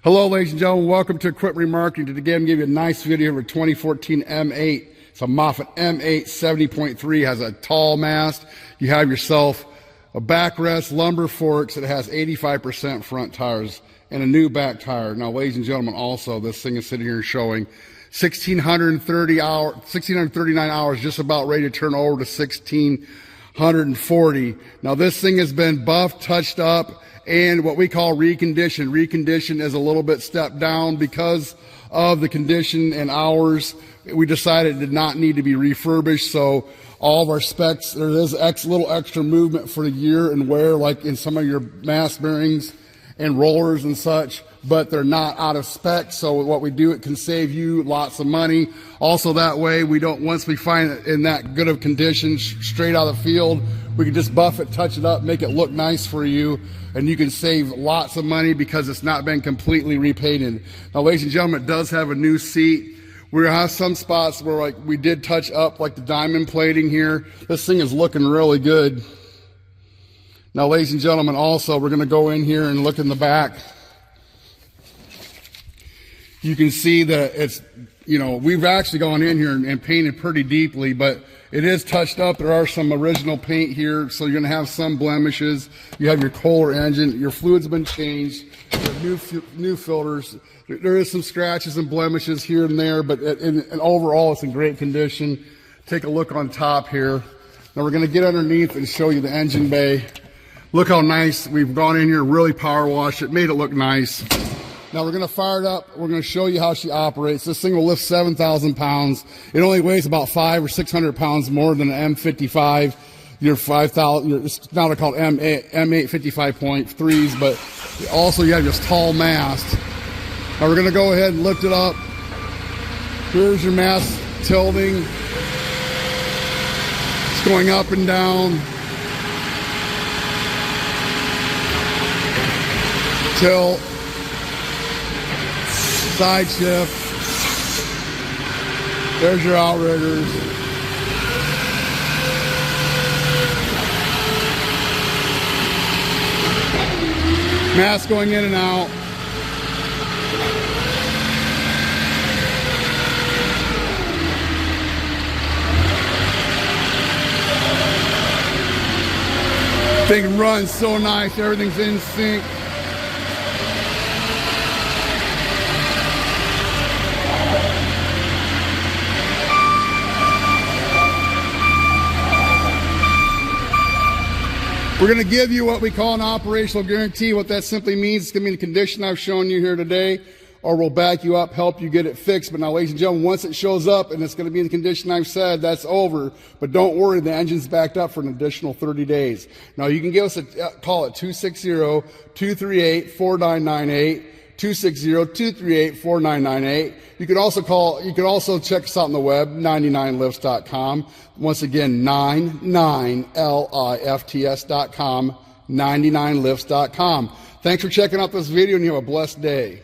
Hello, ladies and gentlemen. Welcome to Equipment Remarketing. Today I'm going to give you a nice video of a 2014 M8. It's a MOFFETT M8 70.3. Has a tall mast. You have yourself a backrest, lumbar forks. It has 85% front tires and a new back tire. Now, ladies and gentlemen, also this thing is sitting here showing 1,639 hours, just about ready to turn over to 1,640. Now, this thing has been buffed, touched up, and what we call reconditioned. Reconditioned is a little bit stepped down because of the condition and hours. We decided it did not need to be refurbished, so all of our specs, there is little extra movement for the year and wear, like in some of your mast bearings and rollers and such, but they're not out of spec. So what we do, it can save you lots of money. Also, that way we don't, once we find it in that good of condition straight out of the field, we can just buff it, touch it up, make it look nice for you, and you can save lots of money because it's not been completely repainted. Now, ladies and gentlemen, it does have a new seat. We have some spots where, like, we did touch up, like the diamond plating here. This thing is looking really good. Now, ladies and gentlemen, also we're going to go in here and look in the back. You can see that it's, we've actually gone in here and painted pretty deeply, but it is touched up. There are some original paint here, so you're going to have some blemishes. You have your Kohler engine. Your fluid's been changed. You have new filters. There is some scratches and blemishes here and there, but overall, it's in great condition. Take a look on top here. Now we're going to get underneath and show you the engine bay. Look how nice. We've gone in here, really power washed it, made it look nice. Now we're going to fire it up. We're going to show you how she operates. This thing will lift 7,000 pounds. It only weighs about 500 or 600 pounds more than an M55. Your 5,000. It's now they're called M8 55.3s, but also you have this tall mast. Now we're going to go ahead and lift it up. Here's your mast tilting. It's going up and down. Tilt. Side shift. There's your outriggers. Mast going in and out. Thing runs so nice. Everything's in sync. We're going to give you what we call an operational guarantee. What that simply means, it's going to be the condition I've shown you here today, or we'll back you up, help you get it fixed. But now, ladies and gentlemen, once it shows up and it's going to be in the condition I've said, that's over. But don't worry, the engine's backed up for an additional 30 days. Now, you can give us a call at 260-238-4998. 260-238-4998. You can also check us out on the web, 99lifts.com. Once again, 99lifts.com, 99lifts.com. Thanks for checking out this video, and you have a blessed day.